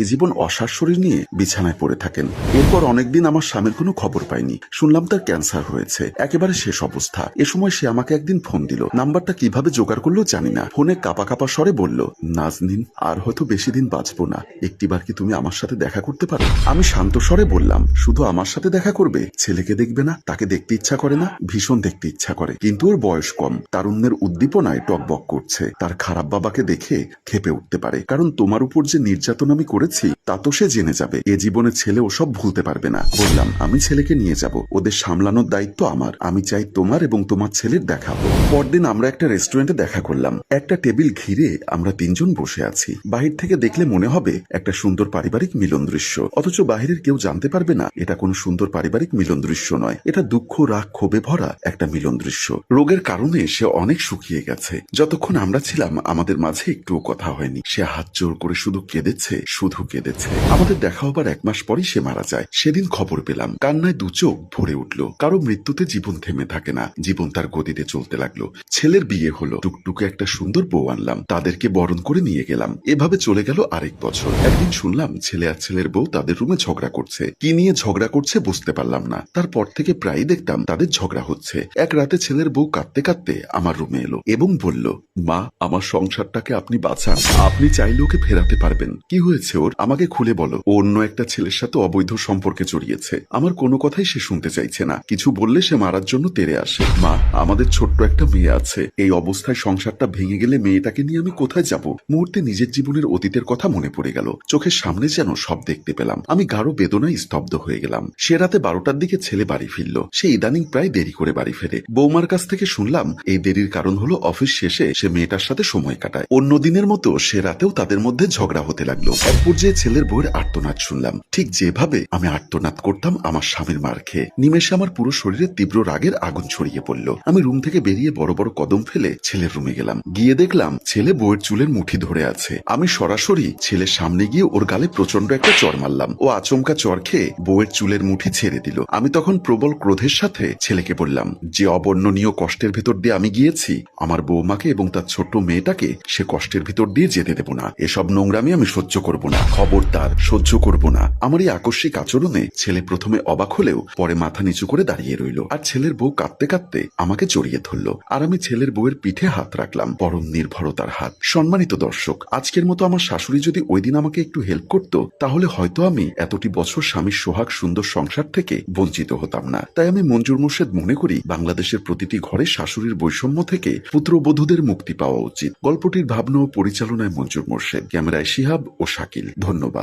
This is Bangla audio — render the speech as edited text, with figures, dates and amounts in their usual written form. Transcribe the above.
বাকি জীবন অসার শরীর নিয়ে বিছানায় পড়ে থাকেন। এরপর অনেকদিন আমার স্বামীর কোনো খবর পাইনি। শুনলাম তার ক্যান্সার হয়েছে, একেবারে শেষ অবস্থা। এ সময় সে আমাকে একদিন ফোন দিল। নাম্বারটা কিভাবে জোগাড় করলো জানি না। ফোনে কাপা কাপা স্বরে বলল, নাজনীন, আর হয়তো বেশি দিন বাঁচবো না, একটিবার কি তুমি আমার সাথে দেখা করতে পারো? আমি শান্ত স্বরে বললাম, শুধু আমার সাথে দেখা করবে? ছেলেকে দেখবে না? তাকে দেখতে ইচ্ছা করে না? ভীষণ দেখতে ইচ্ছা করে, কিন্তু ওর বয়স কম, তারুণ্যের উদ্দীপনায় টকবক করছে। তার খারাপ বাবাকে দেখে খেপে উঠতে পারে, কারণ তোমার উপর যে নির্যাতন আমি করেছি তা তো সে জেনে যাবে। এ জীবনে ছেলে ওসব ভুলতে পারবে না। বললাম, আমি ছেলেকে নিয়ে যাব, ওদের সামলানোর দায়িত্ব আমার। আমি চাই তোমার এবং তোমার ছেলের দেখা হোক। পরদিন আমরা একটা রেস্টুরেন্টে দেখা করলাম। একটা টেবিল ঘিরে আমরা তিনজন বসে আছি। বাহির থেকে দেখলে মনে হবে একটা সুন্দর পারিবারিক মিলন দৃশ্য, অথচ বাহিরের কেউ জানতে পারবে না এটা কোনো সুন্দর পারিবারিক মিলন দৃশ্য নয়। এটা দুঃখ, রাগ, ক্ষোভে ভরা একটা মিলন দৃশ্য। রোগের কারণে সে অনেক শুকিয়ে গেছে। যতক্ষণ আমরা ছিলাম আমাদের মাঝে একটুও কথা হয়নি। সে হাত জোর করে শুধু কেঁদেছে, শুধু কেঁদেছে। আমাদের দেখা হবার 1 মাস পরই সে মারা যায়। সেদিন খবর পেলাম, কান্নায় দু চোখ ভরে উঠল। কারো মৃত্যুতে জীবন থেমে থাকে না, জীবন তার গতিতে চলতে লাগলো। ছেলের বিয়ে হলো, টুকটুকে একটা সুন্দর বউ আনলাম, তাদেরকে বরণ করে নিয়ে গেলাম। এভাবে চলে গেল আরেক বছর। একদিন শুনলাম ছেলে আর ছেলের বউ তাদের রুমে ঝগড়া করছে। কি নিয়ে ঝগড়া করছে বুঝতে পারলাম না। তারপর থেকে প্রায়ই দেখতাম তাদের ঝগড়া হচ্ছে। এক রাতে ছেলের বউ কাঁদতে কাঁদতে আমার রুমে এলো এবং বলল, মা, আমার সংসারটাকে আপনি বাঁচান, আপনি চাইলে ওকে ফেরাতে পারবেন। কি হয়েছে ওর? আমাকে খুলে বলো। ও অন্য একটা ছেলের সাথে অবৈধ সম্পর্কে জড়িয়েছে। আমার কোনো কথাই সে শুনতে চাইছে না। কিছু বললে সে মারার জন্য তেড়ে আসে। মা, আমাদের ছোট্ট একটা মেয়ে আছে। এই অবস্থায় সংসারটা ভেঙে গেলে মেয়েটাকে নিয়ে আমি কোথায় যাব? মুহূর্তে নিজের জীবনের অতীতের কথা মনে পড়ে গেল। চোখের সামনে যেন সব দেখতে পেলাম। আমি গাঢ় বেদনায় স্তব্ধ হয়ে গেলাম। সে রাতে 12টার দিকে ছেলে বাড়ি ফিরল। সে ইদানিং প্রায় দেরি করে বাড়ি ফেরে। বৌমার কাছ থেকে শুনলাম এই দেরির কারণ হলো অফিস শেষে সে মেয়েটার সাথে সময় কাটায়। অন্য দিনের মতো সে রাতেও তাদের মধ্যে ঝগড়া হতে লাগলো। এক পর্যায়ে ছেলের বউয়ের আর্তনাদ শুনলাম, ঠিক যেভাবে আমি আর্তনাদ করতাম আমার স্বামীর মার খেয়ে। নিমেষে আমার পুরো শরীরে তীব্র রাগের আগুন ছড়িয়ে পড়ল। আমি রুম থেকে বেরিয়ে বড় বড় কদম ফেলে ছেলের রুমে গেলাম। গিয়ে দেখলাম ছেলে বউয়ের চুলের মুঠি ধরে আছে। আমি সরাসরি ছেলের সামনে গিয়ে ওর গালে প্রচন্ড একটা চড় মারলাম। ও আচমকা চড় খেয়ে বউয়ের চুলের মুঠি ছেড়ে দিল। আমি তখন প্রবল ক্রোধের সাথে ছেলেকে বললাম, যে অবর্ণনীয় কষ্টের ভেতর দিয়ে আমি গিয়েছি, আমার বৌমাকে এবং তার ছোট্ট মেয়েটাকে সে কষ্টের ভিতর দিয়ে যেতে দেব না। এসব নোংরামি আমি সহ্য করব না, খবরদার, সহ্য করব না। আমার এই আকস্মিক আচরণে ছেলে প্রথমে অবাক হলেও পরে মাথা নিচু করে দাঁড়িয়ে রইল। আর ছেলের বউ কাঁদতে কাঁদতে আমাকে জড়িয়ে ধরলো। আর আমি ছেলের বউয়ের পিঠে হাত রাখলাম, পরম নির্ভরতার হাত। সম্মানিত দর্শক, আজকের মতো আমার শাশুড়ি যদি ওই দিন আমাকে একটু হেল্প করতো, তাহলে হয়তো আমি এতটি বছর স্বামীর সোহাগ সুন্দর সংসার থেকে বঞ্চিত হতাম না। তাই আমি মঞ্জুর মোর্শেদ মনে করি, বাংলাদেশের প্রতিটি ঘরে শাশুড়ির বৈষম্য থেকে পুত্রবধূদের মুক্তি পাওয়া উচিত। গল্পটির ভাবনা ও পরিচালনায় মঞ্জুর মোর্শেদ, ক্যামেরায় শিহাব ও শাকিল। ধন্যবাদ।